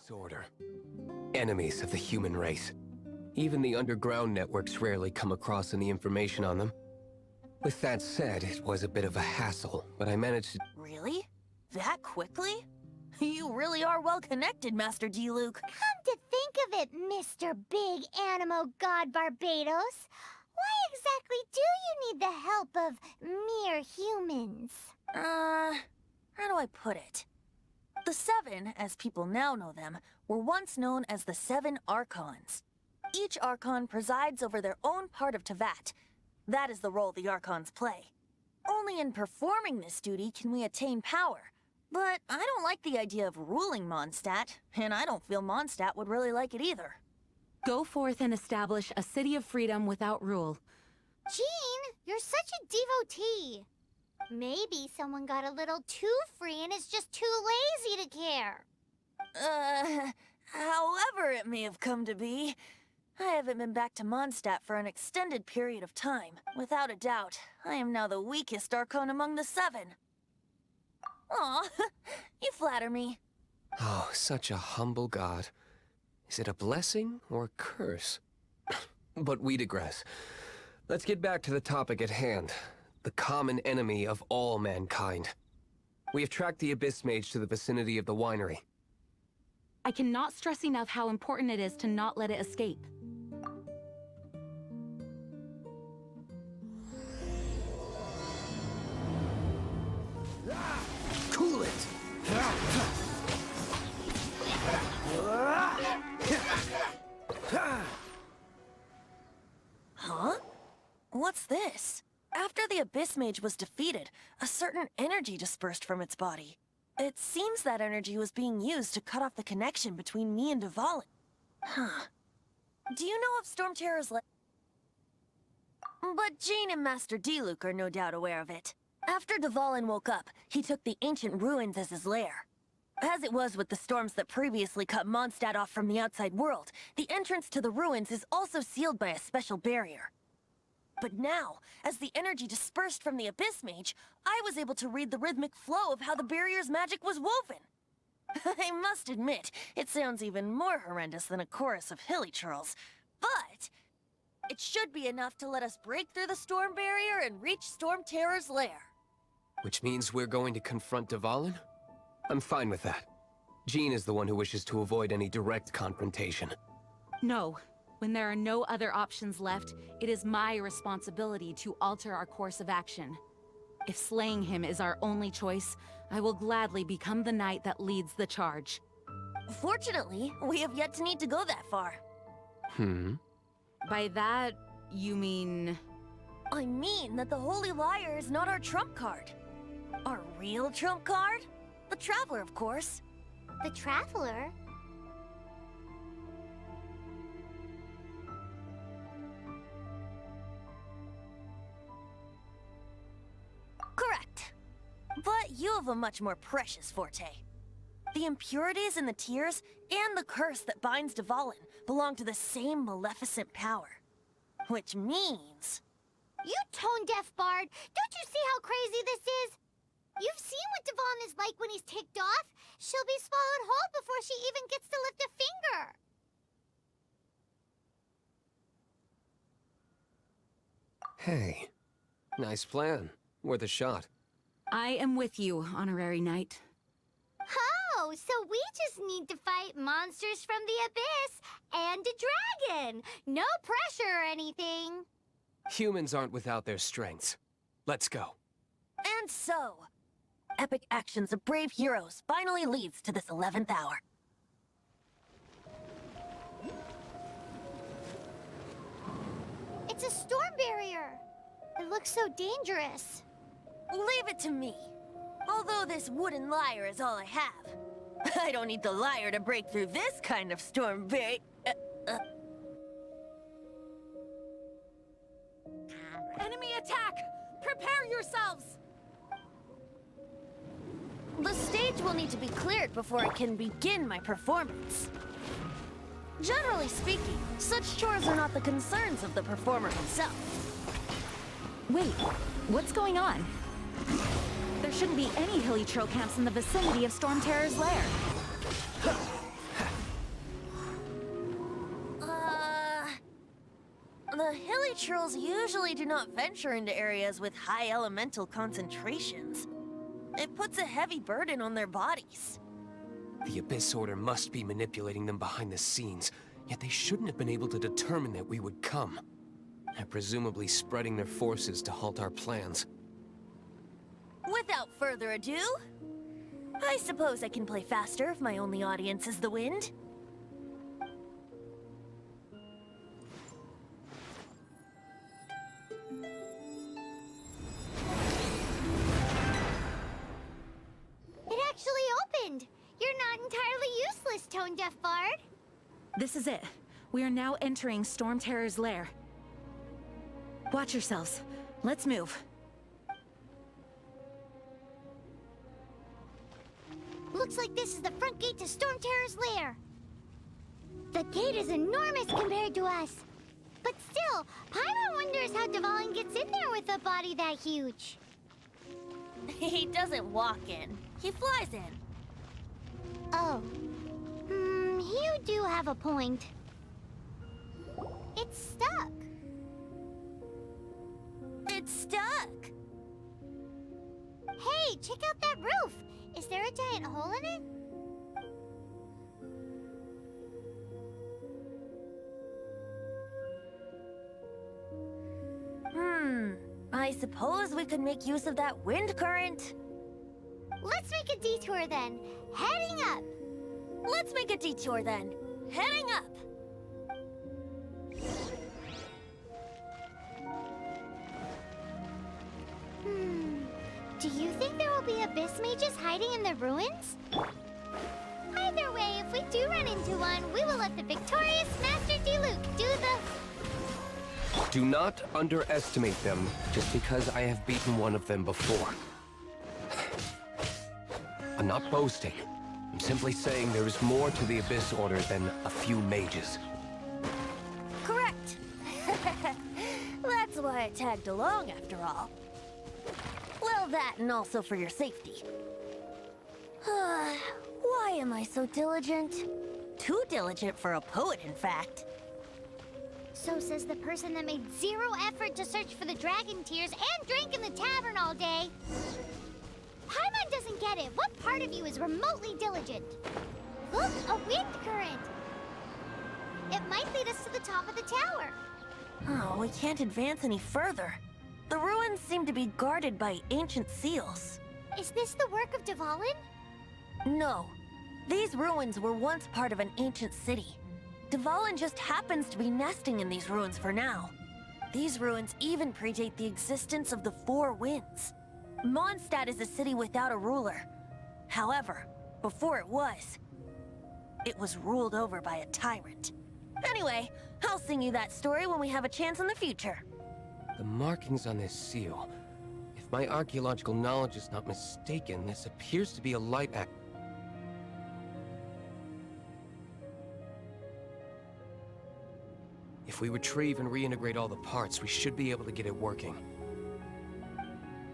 Disorder. Enemies of the human race. Even the underground networks rarely come across any information on them. With that said, it was a bit of a hassle, but I managed to... Really? That quickly? You really are well connected, Master D-Luke. Come to think of it, Mr. Big Animo God Barbados, why exactly do you need the help of mere humans? How do I put it? The Seven, as people now know them, were once known as the Seven Archons. Each Archon presides over their own part of Teyvat. That is the role the Archons play. Only in performing this duty can we attain power. But I don't like the idea of ruling Mondstadt, and I don't feel Mondstadt would really like it either. Go forth and establish a city of freedom without rule. Jean, you're such a devotee. Maybe someone got a little too free and is just too lazy to care. However it may have come to be, I haven't been back to Mondstadt for an extended period of time. Without a doubt, I am now the weakest Archon among the Seven. Aw, you flatter me. Oh, such a humble god. Is it a blessing or a curse? But we digress. Let's get back to the topic at hand. The common enemy of all mankind. We have tracked the Abyss Mage to the vicinity of the winery. I cannot stress enough how important it is to not let it escape. Cool it! Huh? What's this? After the Abyss Mage was defeated, a certain energy dispersed from its body. It seems that energy was being used to cut off the connection between me and Dvalin. Huh. Do you know of Storm Terror's But Jean and Master D-Luke are no doubt aware of it. After Dvalin woke up, he took the ancient ruins as his lair. As it was with the storms that previously cut Mondstadt off from the outside world, the entrance to the ruins is also sealed by a special barrier. But now, as the energy dispersed from the Abyss Mage, I was able to read the rhythmic flow of how the barrier's magic was woven. I must admit, it sounds even more horrendous than a chorus of hilly churls. But it should be enough to let us break through the storm barrier and reach Storm Terror's lair. Which means we're going to confront Dvalin? I'm fine with that. Jean is the one who wishes to avoid any direct confrontation. No. When there are no other options left, it is my responsibility to alter our course of action. If slaying him is our only choice, I will gladly become the knight that leads the charge. Fortunately, we have yet to need to go that far. By that, you mean... I mean that the Holy Liar is not our trump card. Our real trump card? The Traveler, of course. The Traveler? Correct. But you have a much more precious forte. The impurities in the tears and the curse that binds Dvalin belong to the same maleficent power. Which means... You tone-deaf bard! Don't you see how crazy this is? You've seen what Dvalin is like when he's ticked off. She'll be swallowed whole before she even gets to lift a finger. Hey, nice plan. Worth a shot. I am with you, Honorary Knight. Oh, so we just need to fight monsters from the Abyss and a dragon. No pressure or anything. Humans aren't without their strengths. Let's go. And so, epic actions of brave heroes finally leads to this 11th hour. It's a storm barrier. It looks so dangerous. Leave it to me. Although this wooden lyre is all I have, I don't need the lyre to break through this kind of storm barrier. Enemy attack! Prepare yourselves! The stage will need to be cleared before I can begin my performance. Generally speaking, such chores are not the concerns of the performer himself. Wait, what's going on? There shouldn't be any hilly troll camps in the vicinity of Storm Terror's lair. hilly trolls usually do not venture into areas with high elemental concentrations. It puts a heavy burden on their bodies. The Abyss Order must be manipulating them behind the scenes, yet they shouldn't have been able to determine that we would come. They're presumably spreading their forces to halt our plans. Without further ado, I suppose I can play faster if my only audience is the wind. It actually opened! You're not entirely useless, Tone Deaf Bard. This is it. We are now entering Storm Terror's lair. Watch yourselves. Let's move. Looks like this is the front gate to Storm Terror's lair. The gate is enormous compared to us. But still, Paimon wonders how Dvalin gets in there with a body that huge. He doesn't walk in. He flies in. Oh. You do have a point. It's stuck. It's stuck. Hey, check out that roof. Is there a giant hole in it? I suppose we could make use of that wind current. Let's make a detour then. Heading up. Let's make a detour then. Heading up. Do you think there will be abyss mages hiding in the ruins? Either way, if we do run into one, we will let the victorious Master Diluc do the... Do not underestimate them just because I have beaten one of them before. I'm not boasting. I'm simply saying there is more to the Abyss Order than a few mages. Correct. That's why I tagged along after all. Well, that and also for your safety. Why am I so diligent? Too diligent for a poet, in fact. So says the person that made zero effort to search for the dragon tears and drank in the tavern all day. Paimon doesn't get it. What part of you is remotely diligent? Look, a wind current. It might lead us to the top of the tower. Oh, we can't advance any further. The ruins seem to be guarded by ancient seals. Is this the work of Dvalin? No. These ruins were once part of an ancient city. Dvalin just happens to be nesting in these ruins for now. These ruins even predate the existence of the Four Winds. Mondstadt is a city without a ruler. However, before it was ruled over by a tyrant. Anyway, I'll sing you that story when we have a chance in the future. The markings on this seal. If my archaeological knowledge is not mistaken, this appears to be a light act. If we retrieve and reintegrate all the parts, we should be able to get it working.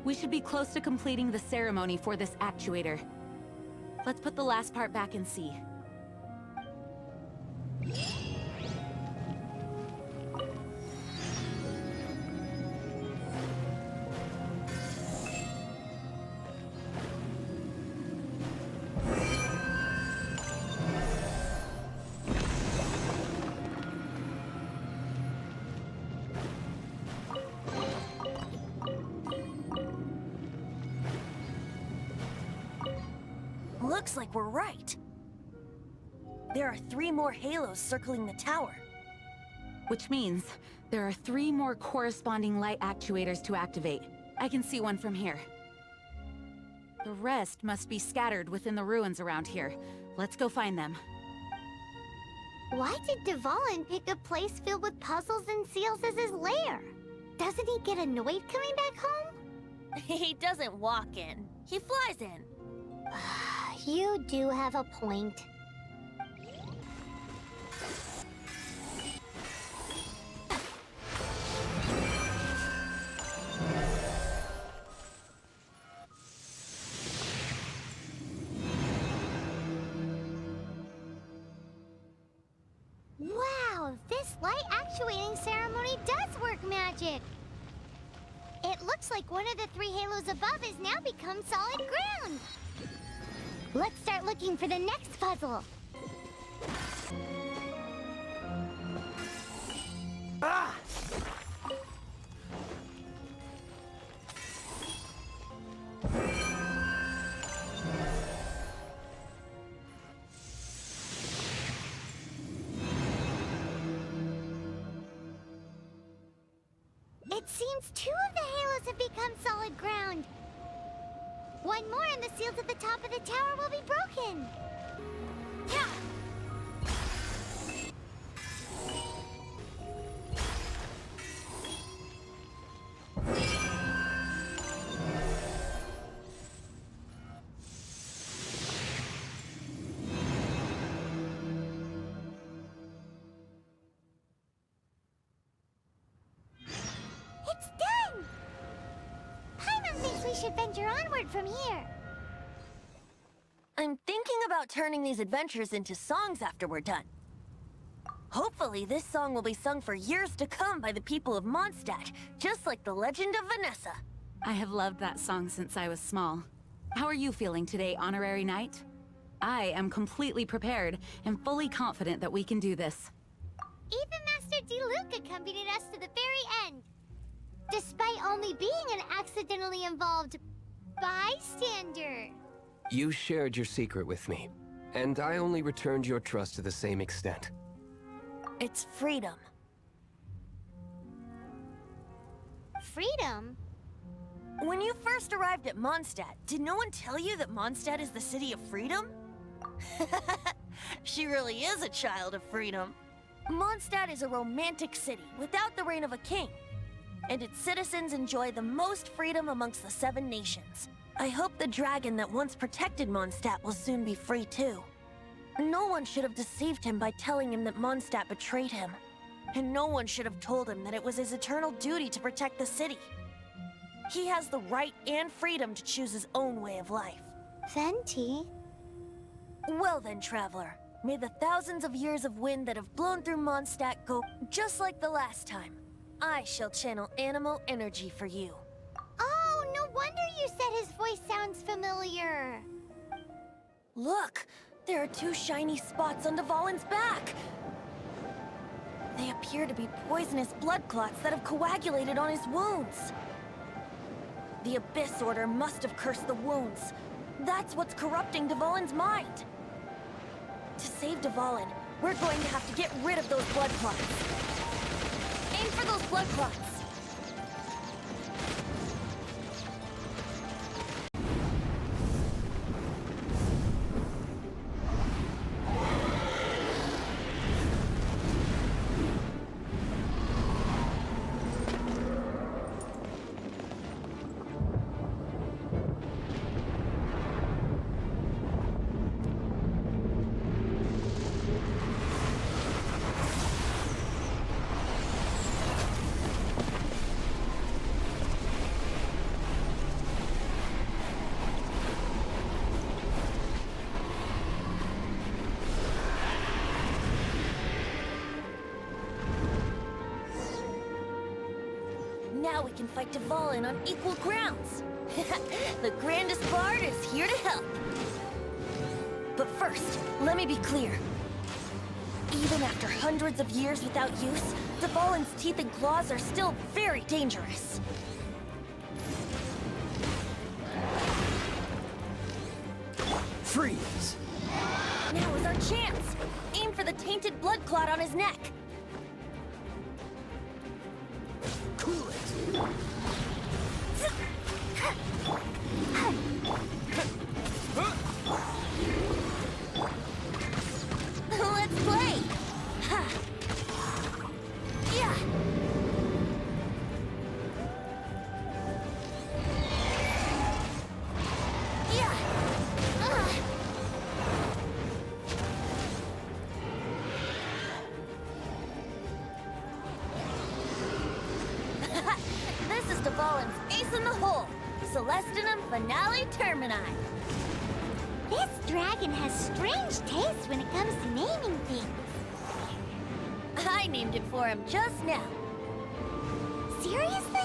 We should be close to completing the ceremony for this actuator. Let's put the last part back and see. Looks like we're right. There are 3 more halos circling the tower. Which means there are 3 more corresponding light actuators to activate. I can see one from here. The rest must be scattered within the ruins around here. Let's go find them. Why did Dvalin pick a place filled with puzzles and seals as his lair? Doesn't he get annoyed coming back home? He doesn't walk in. He flies in. You do have a point. Wow, this This light actuating ceremony does work magic. It looks like one of the 3 halos above has now become solid ground. Let's start looking for the next puzzle. Ah! It seems 2 of the halos have become solid ground. One more and the seal to the top of the tower will be broken. Yeah. It's done! Paimon thinks we should venture onward from here. I'm thinking about turning these adventures into songs after we're done. Hopefully, this song will be sung for years to come by the people of Mondstadt, just like the legend of Vanessa. I have loved that song since I was small. How are you feeling today, Honorary Knight? I am completely prepared and fully confident that we can do this. Even Master Diluc accompanied us to the very end, despite only being an accidentally involved bystander. You shared your secret with me, and I only returned your trust to the same extent. It's freedom. Freedom? When you first arrived at Mondstadt, did no one tell you that Mondstadt is the city of freedom? She really is a child of freedom. Mondstadt is a romantic city without the reign of a king, and its citizens enjoy the most freedom amongst the 7 nations. I hope the dragon that once protected Mondstadt will soon be free too. No one should have deceived him by telling him that Mondstadt betrayed him, and no one should have told him that it was his eternal duty to protect the city. He has the right and freedom to choose his own way of life. Venti? Well then, traveler, may the thousands of years of wind that have blown through Mondstadt go just like the last time. I shall channel animal energy for you. Oh, no wonder you said his voice sounds familiar. Look, there are 2 shiny spots on Dvalin's back. They appear to be poisonous blood clots that have coagulated on his wounds. The Abyss Order must have cursed the wounds. That's what's corrupting Dvalin's mind. To save Dvalin, we're going to have to get rid of those blood clots. Aim for those blood clots. Now we can fight Dvalin on equal grounds. The grandest bard is here to help. But first, let me be clear. Even after hundreds of years without use, Dvalin's teeth and claws are still very dangerous. Freeze! Now is our chance. Aim for the tainted blood clot on his neck. Cool it! Let's play! Yeah! Yeah! This is Dvalin's ace in the hole! Celestinum Finale Termini! This dragon has strange taste when it comes to naming things. I I named it for him just now. Seriously?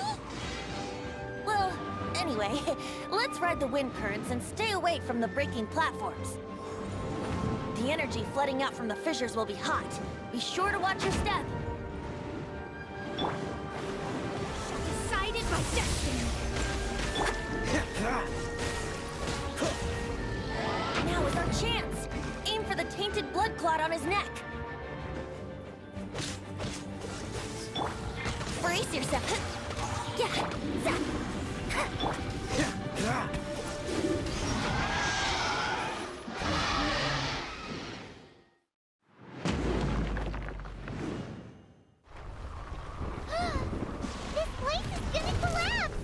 Well, anyway, let's ride the wind currents and stay away from the breaking platforms. The energy flooding out from the fissures will be hot. Be sure to watch your step. Decided by destiny. Now is our chance. Aim for the tainted blood clot on his neck. Brace yourself. Yeah. Zap. This place is gonna collapse!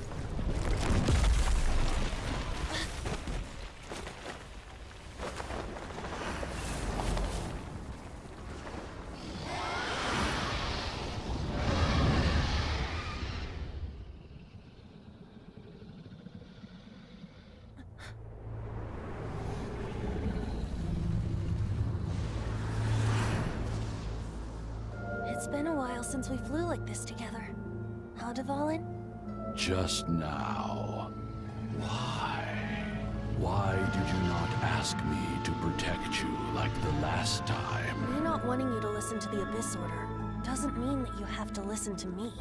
It's been a while since we flew like this together. Huh, Dvalin? Just now. Why? Why did you not ask me to protect you like the last time? Me not wanting you to listen to the Abyss Order doesn't mean that you have to listen to me.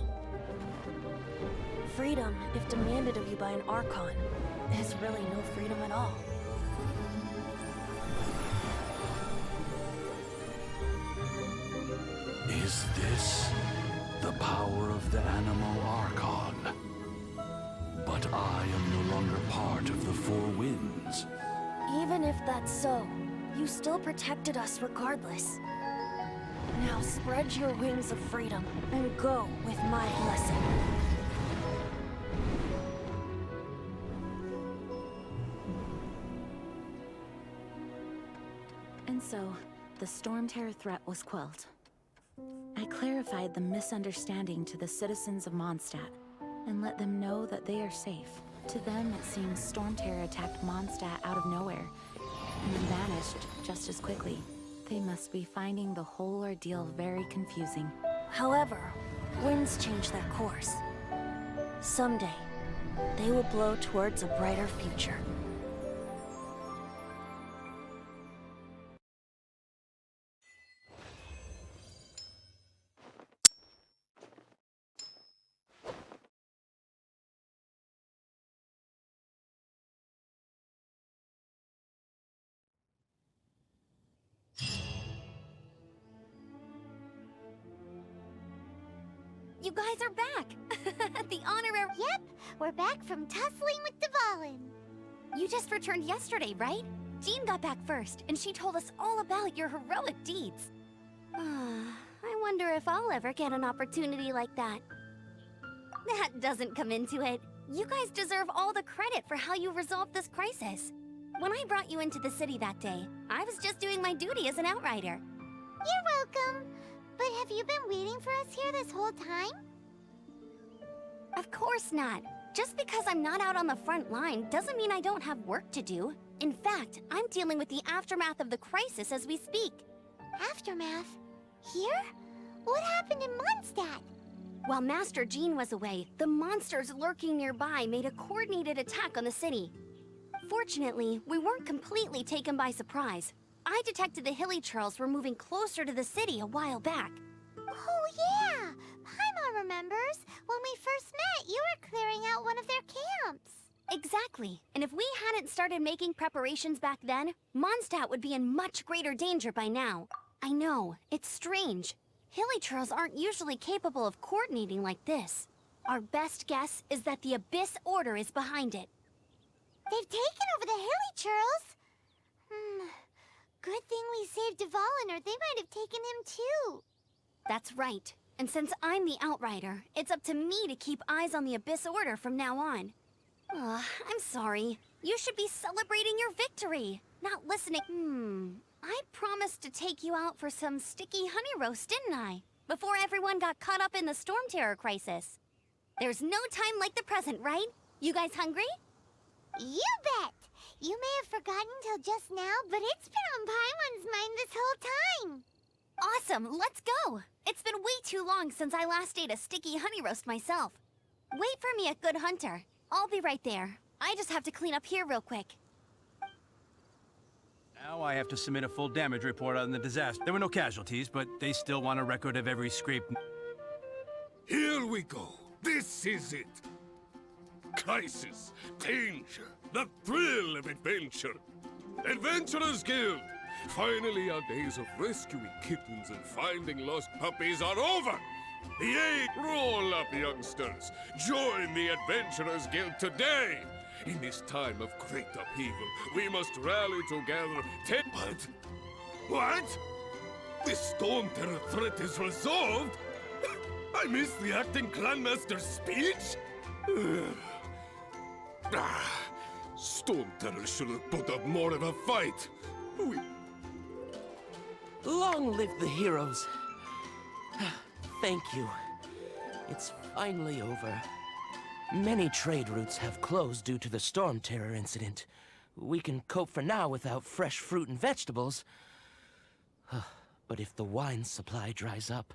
Freedom, if demanded of you by an Archon, is really no freedom at all. Is this the power of the Animo Archon? But I am no longer part of the Four Winds. Even if that's so, you still protected us regardless. Now spread your wings of freedom and go with my blessing. And so, the Storm Terror threat was quelled. I clarified the misunderstanding to the citizens of Mondstadt, and let them know that they are safe. To them, it seems Storm Terror attacked Mondstadt out of nowhere, and then vanished just as quickly. They must be finding the whole ordeal very confusing. However, winds change their course. Someday, they will blow towards a brighter future. You guys are back! The honorary... Yep, we're back from tussling with Dvalin. You just returned yesterday, right? Jean got back first, and she told us all about your heroic deeds. I wonder if I'll ever get an opportunity like that. That doesn't come into it. You guys deserve all the credit for how you resolved this crisis. When I brought you into the city that day, I was just doing my duty as an outrider. You're welcome. But have you been waiting for us here this whole time? Of course not. Just because I'm not out on the front line doesn't mean I don't have work to do. In fact, I'm dealing with the aftermath of the crisis as we speak. Aftermath? Here? What happened in Mondstadt? While Master Jean was away, the monsters lurking nearby made a coordinated attack on the city. Fortunately, we weren't completely taken by surprise. I detected the Hilly Churls were moving closer to the city a while back. Oh yeah! Paimon remembers. When we first met, you were clearing out one of their camps. Exactly. And if we hadn't started making preparations back then, Mondstadt would be in much greater danger by now. I know, it's strange. Hilly Churls aren't usually capable of coordinating like this. Our best guess is that the Abyss Order is behind it. They've taken over the Hilly Churls? Good thing we saved Dvalin, or they might have taken him too. That's right. And since I'm the Outrider, it's up to me to keep eyes on the Abyss Order from now on. I'm sorry. You should be celebrating your victory, not listening. I promised to take you out for some sticky honey roast, didn't I? Before everyone got caught up in the Storm Terror crisis. There's no time like the present, right? You guys hungry? You bet! You may have forgotten till just now, but it's been on Paimon's mind this whole time. awesome! Let's go! It's been way too long since I last ate a sticky honey roast myself. Wait for me at Good Hunter. I'll be right there. I just have to clean up here real quick. Now I have to submit a full damage report on the disaster. There were no casualties, but they still want a record of every scrape. Here we go. This is it. Crisis, danger, the thrill of adventure. Adventurers Guild! Finally, our days of rescuing kittens and finding lost puppies are over! Yay! Roll up, youngsters! Join the Adventurers Guild today! In this time of great upheaval, we must rally together. What? What? The Storm Terror threat is resolved? I missed the acting clanmaster's speech? Storm Terror should have put up more of a fight. Long live the heroes. Thank you. It's finally over. Many trade routes have closed due to the Storm Terror incident. We can cope for now without fresh fruit and vegetables. But if the wine supply dries up,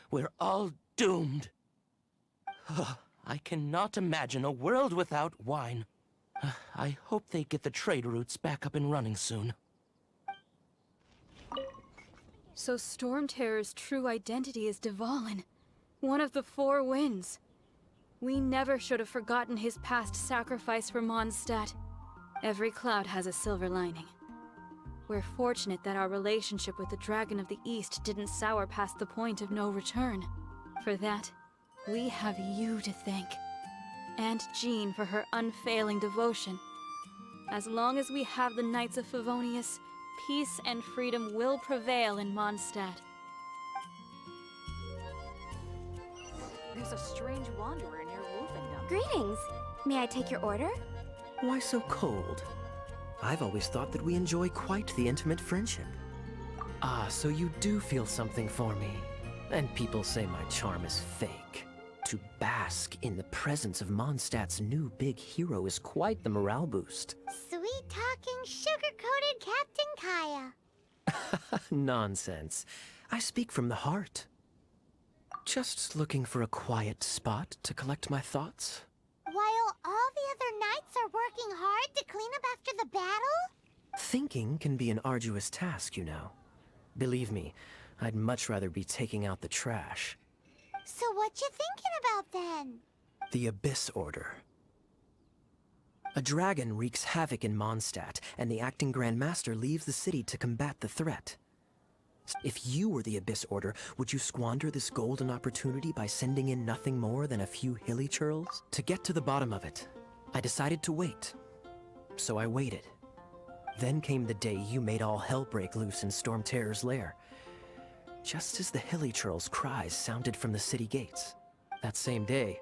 we're all doomed. I cannot imagine a world without wine. I hope they get the trade routes back up and running soon. So Storm Terror's true identity is Dvalin, one of the Four Winds. We never should have forgotten his past sacrifice for Mondstadt. Every cloud has a silver lining. We're fortunate that our relationship with the Dragon of the East didn't sour past the point of no return. For that, we have you to thank. And Jean for her unfailing devotion. As long as we have the Knights of Favonius, peace and freedom will prevail in Mondstadt. There's a strange wanderer near Wolfendom. Greetings! May I take your order? Why so cold? I've always thought that we enjoy quite the intimate friendship. Ah, so you do feel something for me. And people say my charm is fake. To bask in the presence of Mondstadt's new big hero is quite the morale boost. Sweet-talking, sugar-coated Captain Kaya. Nonsense. I speak from the heart. Just looking for a quiet spot to collect my thoughts. While all the other knights are working hard to clean up after the battle? Thinking can be an arduous task, you know. Believe me, I'd much rather be taking out the trash. So what you thinking about then? The Abyss Order. A dragon wreaks havoc in Mondstadt, and the acting Grand Master leaves the city to combat the threat. If you were the Abyss Order, would you squander this golden opportunity by sending in nothing more than a few hilly churls? To get to the bottom of it, I decided to wait. So I waited. Then came the day you made all hell break loose in Storm Terror's lair. Just as the hilly churls' cries sounded from the city gates. That same day,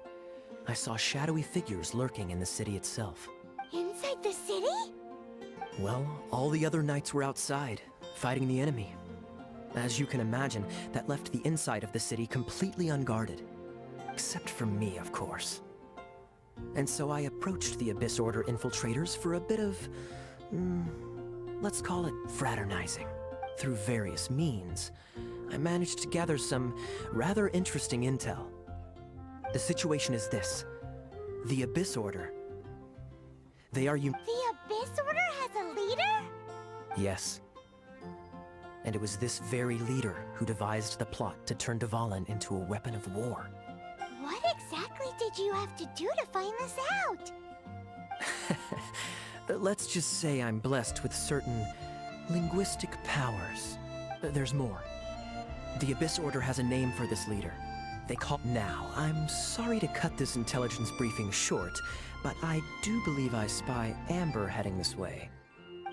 I saw shadowy figures lurking in the city itself. Inside the city? Well, all the other knights were outside, fighting the enemy. As you can imagine, that left the inside of the city completely unguarded. Except for me, of course. And so I approached the Abyss Order infiltrators for a bit of, let's call it fraternizing. Through various means, I managed to gather some rather interesting intel. The situation is this. The Abyss Order. They are The Abyss Order has a leader? Yes. And it was this very leader who devised the plot to turn Dvalin into a weapon of war. What exactly did you have to do to find this out? Let's just say I'm blessed with certain linguistic powers. There's more. The Abyss Order has a name for this leader. They call... Now, I'm sorry to cut this intelligence briefing short, but I do believe I spy Amber heading this way.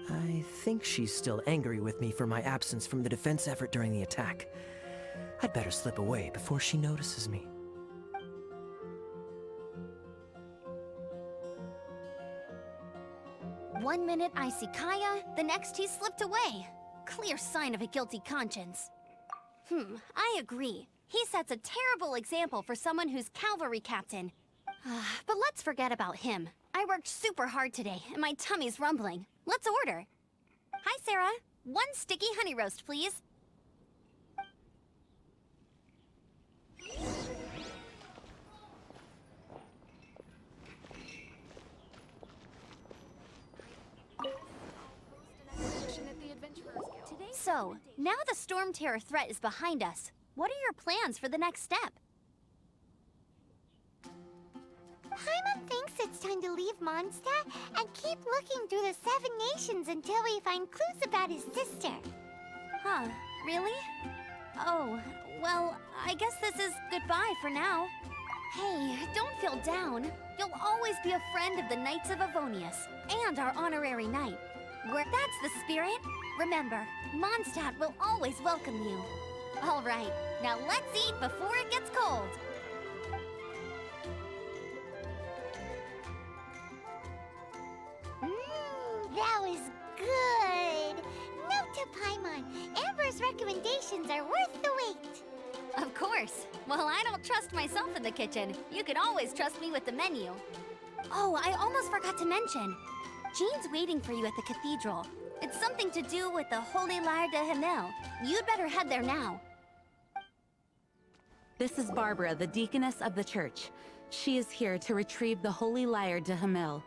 I think she's still angry with me for my absence from the defense effort during the attack. I'd better slip away before she notices me. One minute I see Kaya, the next he slipped away. Clear sign of a guilty conscience. I agree. He sets a terrible example for someone who's cavalry captain. But let's forget about him. I worked super hard today, and my tummy's rumbling. Let's order. Hi, Sarah. One sticky honey roast, please. So, now the Storm Terror threat is behind us. What are your plans for the next step? Paimon thinks it's time to leave Mondstadt and keep looking through the 7 nations until we find clues about his sister. Huh, really? Oh, well, I guess this is goodbye for now. Hey, don't feel down. You'll always be a friend of the Knights of Avonius, and our honorary knight. Where that's the spirit, remember, Mondstadt will always welcome you. All right, now let's eat before it gets cold. That was good. Note to Paimon, Amber's recommendations are worth the wait. Of course. Well, I don't trust myself in the kitchen. You can always trust me with the menu. Oh, I almost forgot to mention. Jean's waiting for you at the cathedral. It's something to do with the Holy Lyre de Himmel. You'd better head there now. This is Barbara, the deaconess of the church. She is here to retrieve the Holy Lyre de Himmel.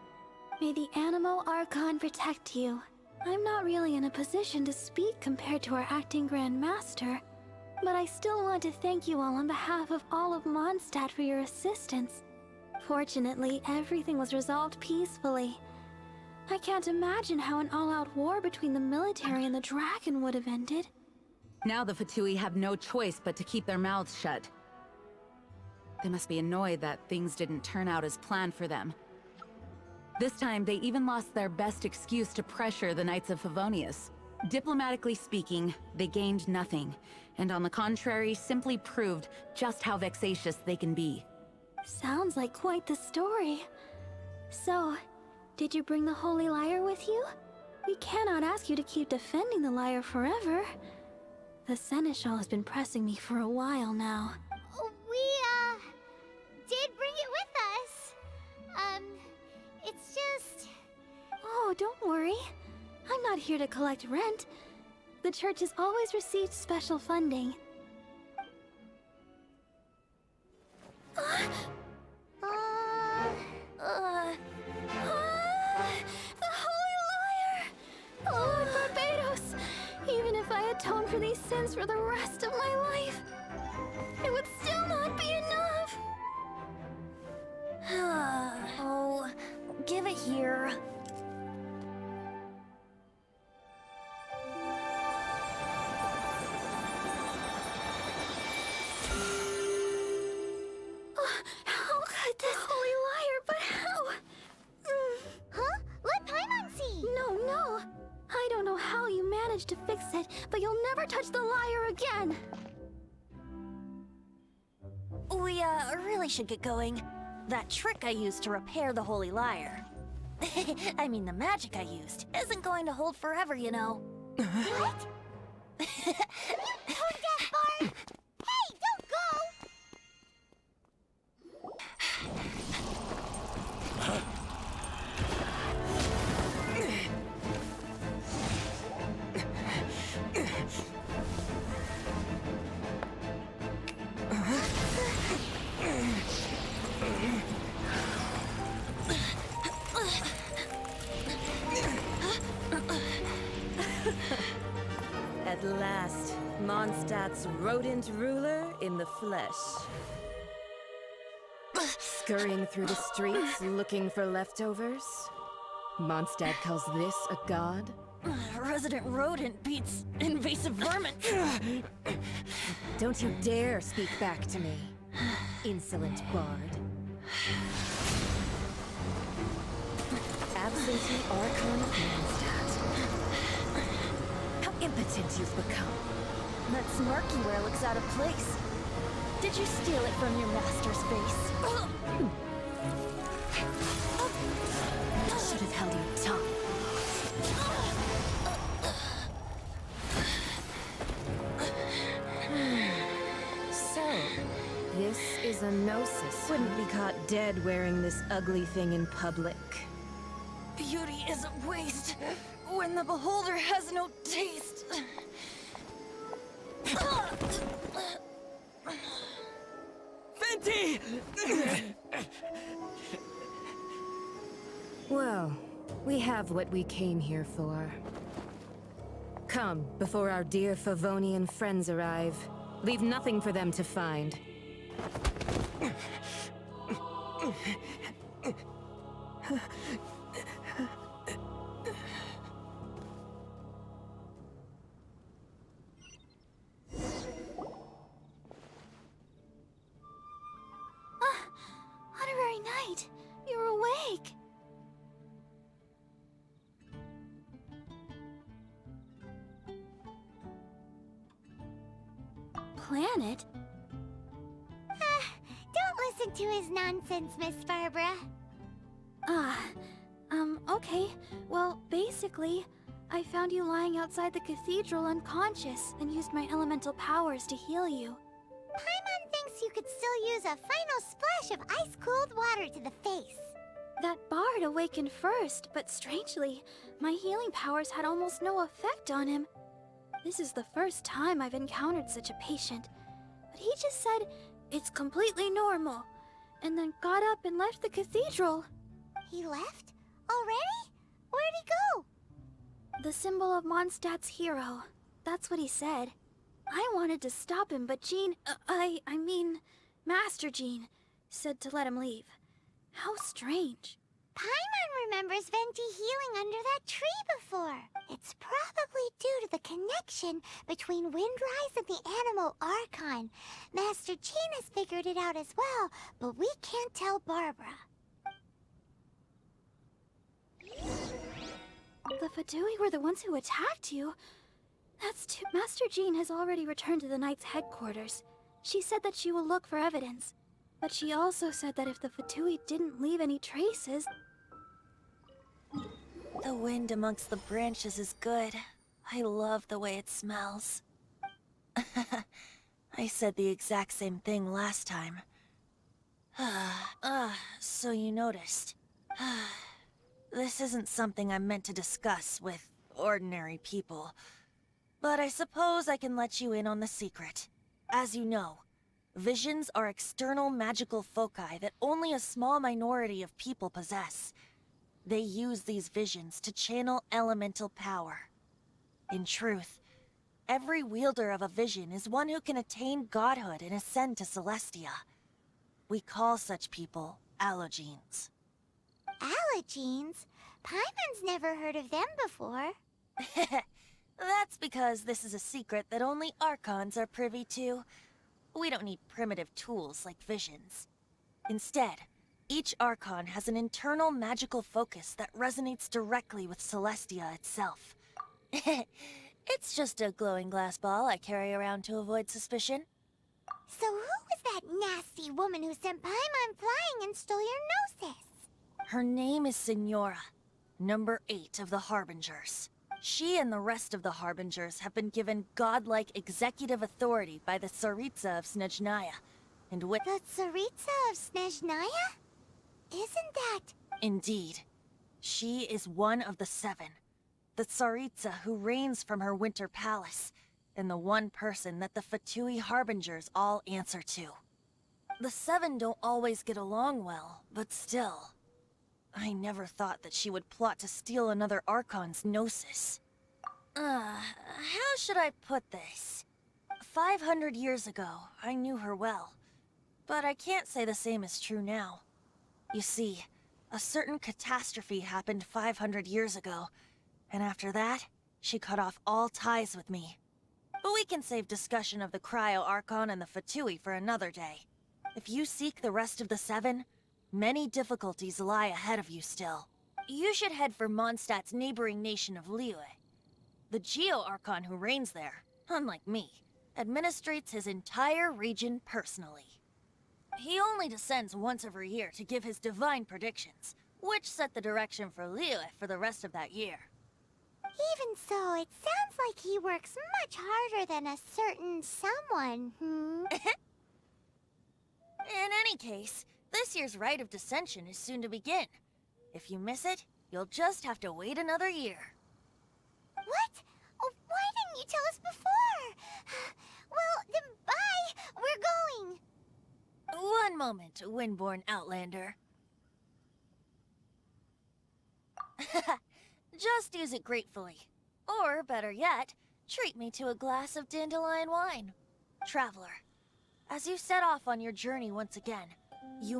May the Animo Archon protect you. I'm not really in a position to speak compared to our acting Grand Master, but I still want to thank you all on behalf of all of Mondstadt for your assistance. Fortunately, everything was resolved peacefully. I can't imagine how an all-out war between the military and the dragon would have ended. Now the Fatui have no choice but to keep their mouths shut. They must be annoyed that things didn't turn out as planned for them. This time, they even lost their best excuse to pressure the Knights of Favonius. Diplomatically speaking, they gained nothing, and on the contrary, simply proved just how vexatious they can be. Sounds like quite the story. So, did you bring the Holy Lyre with you? We cannot ask you to keep defending the lyre forever. The Seneschal has been pressing me for a while now. We, did bring it with us. It's just... Oh, don't worry. I'm not here to collect rent. The church has always received special funding. The Holy Lyre! Lord Barbados! Even if I atone for these sins for the rest of my life, it would still not be enough! Oh, give it here. How could this Holy Lyre, but how? Huh? Let Paimon see! No. I don't know how you managed to fix it, but you'll never touch the lyre again! We, really should get going. That trick I used to repair the Holy Lyre. I mean, the magic I used isn't going to hold forever, you know. What? You tone-deaf bard! Hey, don't go! At last, Mondstadt's rodent ruler in the flesh. Scurrying through the streets looking for leftovers? Mondstadt calls this a god? Resident rodent beats invasive vermin. Don't you dare speak back to me, insolent bard. Absentee Archon of Mondstadt. How impotent you've become. That smirky wear looks out of place. Did you steal it from your master's face? Should have held your tongue. So, this is a gnosis. Wouldn't be caught dead wearing this ugly thing in public. Beauty is a waste when the beholder has no taste. Fenty! Well, we have what we came here for. Come, before our dear Favonian friends arrive. Leave nothing for them to find. Honorary Knight, you're awake. Planet? Don't listen to his nonsense, Miss Barbara. Okay. Well, basically, I found you lying outside the cathedral unconscious and used my elemental powers to heal you. Paimon thinks you could still use a final splash of ice-cold water to the face. That bard awakened first, but strangely, my healing powers had almost no effect on him. This is the first time I've encountered such a patient, but he just said it's completely normal, and then got up and left the cathedral. He left? Already? Where'd he go? The symbol of Mondstadt's hero. That's what he said. I wanted to stop him, but Jean, I mean, Master Jean, said to let him leave. How strange. Paimon remembers Venti healing under that tree before. It's probably due to the connection between Windrise and the Animal Archon. Master Jean has figured it out as well, but we can't tell Barbara. The Fatui were the ones who attacked you. That's too— Master Jean has already returned to the Knight's headquarters. She said that she will look for evidence. But she also said that if the Fatui didn't leave any traces... The wind amongst the branches is good. I love the way it smells. I said the exact same thing last time. So you noticed. This isn't something I'm meant to discuss with ordinary people. But I suppose I can let you in on the secret. As you know, visions are external magical foci that only a small minority of people possess. They use these visions to channel elemental power. In truth, every wielder of a vision is one who can attain godhood and ascend to Celestia. We call such people allogenes. Allogenes? Paimon's never heard of them before. That's because this is a secret that only Archons are privy to. We don't need primitive tools like visions. Instead, each Archon has an internal magical focus that resonates directly with Celestia itself. It's just a glowing glass ball I carry around to avoid suspicion. So who was that nasty woman who sent Paimon flying and stole your Gnosis? Her name is Signora, number 8 of the Harbingers. She and the rest of the Harbingers have been given godlike executive authority by the Tsaritsa of Snezhnaya, and with— The Tsaritsa of Snezhnaya? Isn't that— Indeed. She is one of the 7. The Tsaritsa who reigns from her winter palace, and the one person that the Fatui Harbingers all answer to. The 7 don't always get along well, but still. I never thought that she would plot to steal another Archon's Gnosis. How should I put this? 500 years ago, I knew her well. But I can't say the same is true now. You see, a certain catastrophe happened 500 years ago, and after that, she cut off all ties with me. But we can save discussion of the Cryo Archon and the Fatui for another day. If you seek the rest of the 7, many difficulties lie ahead of you still. You should head for Mondstadt's neighboring nation of Liyue. The Geo-Archon who reigns there, unlike me, administrates his entire region personally. He only descends once every year to give his divine predictions, which set the direction for Liyue for the rest of that year. Even so, it sounds like he works much harder than a certain someone, In any case, this year's Rite of Descension is soon to begin. If you miss it, you'll just have to wait another year. What? Oh, why didn't you tell us before? Well, then bye! We're going! One moment, Windborn Outlander. Just use it gratefully. Or, better yet, treat me to a glass of dandelion wine. Traveler, as you set off on your journey once again,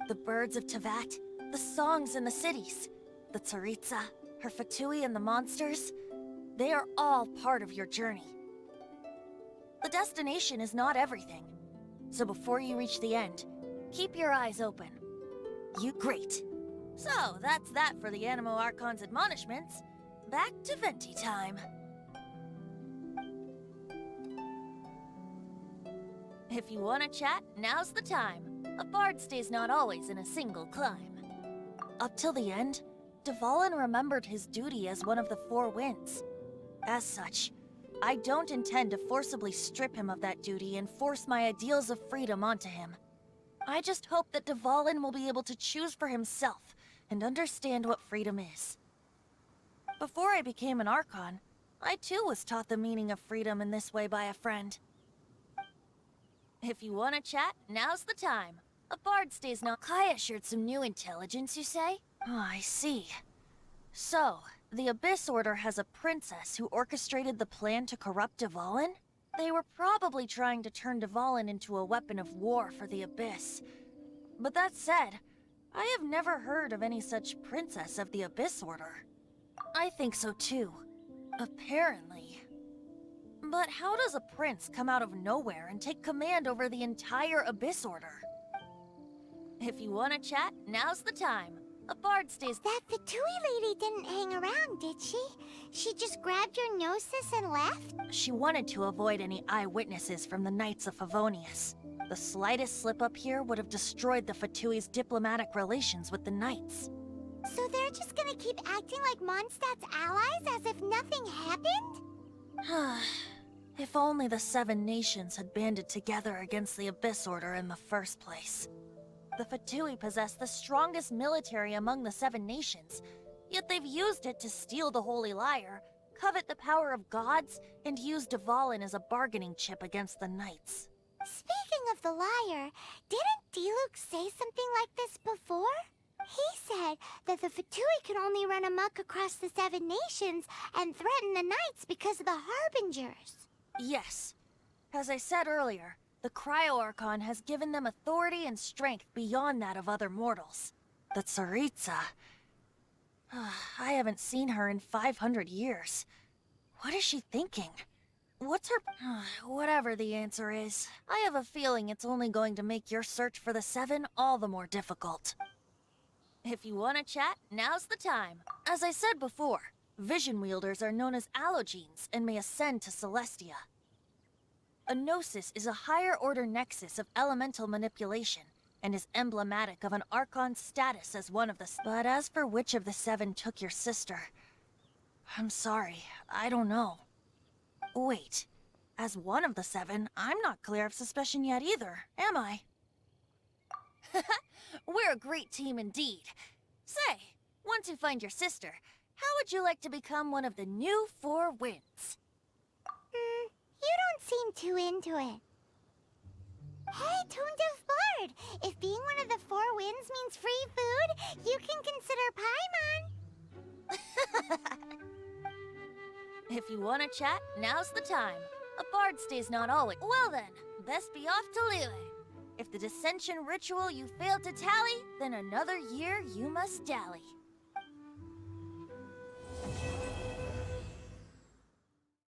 the birds of Tevat, the songs in the cities, the Tsaritsa, her Fatui and the monsters, they are all part of your journey. The destination is not everything, so before you reach the end, keep your eyes open. Great. So, that's that for the Animo Archon's admonishments. Back to Venti time. If you want to chat, now's the time. A bard stays not always in a single climb. Up till the end, Dvalin remembered his duty as one of the Four Winds. As such, I don't intend to forcibly strip him of that duty and force my ideals of freedom onto him. I just hope that Dvalin will be able to choose for himself and understand what freedom is. Before I became an Archon, I too was taught the meaning of freedom in this way by a friend. If you want to chat, now's the time. A bard stays not. Kaya shared some new intelligence, you say? Oh, I see. So, the Abyss Order has a princess who orchestrated the plan to corrupt Dvalin? They were probably trying to turn Dvalin into a weapon of war for the Abyss. But that said, I have never heard of any such princess of the Abyss Order. I think so too. Apparently. But how does a prince come out of nowhere and take command over the entire Abyss Order? If you want to chat, now's the time. A bard stays— That Fatui lady didn't hang around, did she? She just grabbed your gnosis and left? She wanted to avoid any eyewitnesses from the Knights of Favonius. The slightest slip-up here would have destroyed the Fatui's diplomatic relations with the Knights. So they're just gonna keep acting like Mondstadt's allies as if nothing happened? If only the Seven Nations had banded together against the Abyss Order in the first place. The Fatui possess the strongest military among the Seven Nations, yet they've used it to steal the Holy Lyre, covet the power of gods, and use Dvalin as a bargaining chip against the Knights. Speaking of the lyre, didn't Diluc say something like this before? He said that the Fatui could only run amok across the Seven Nations and threaten the Knights because of the Harbingers. Yes. As I said earlier, the Cryo-Archon has given them authority and strength beyond that of other mortals. The Tsaritsa... I haven't seen her in 500 years. What is she thinking? What's her... Whatever the answer is, I have a feeling it's only going to make your search for the Seven all the more difficult. If you want to chat, now's the time. As I said before, Vision Wielders are known as Allogenes and may ascend to Celestia. A Gnosis is a higher-order nexus of elemental manipulation, and is emblematic of an Archon's status as one of the... But as for which of the Seven took your sister... I'm sorry, I don't know. Wait, as one of the Seven, I'm not clear of suspicion yet either, am I? We're a great team indeed. Say, once you find your sister, how would you like to become one of the new Four Winds? You don't seem too into it. Hey, Toon-Div Bard! If being one of the Four Winds means free food, you can consider Paimon. If you want to chat, now's the time. A bard stays not always... Well then, best be off to Lille. If the dissension ritual you failed to tally, then another year you must dally.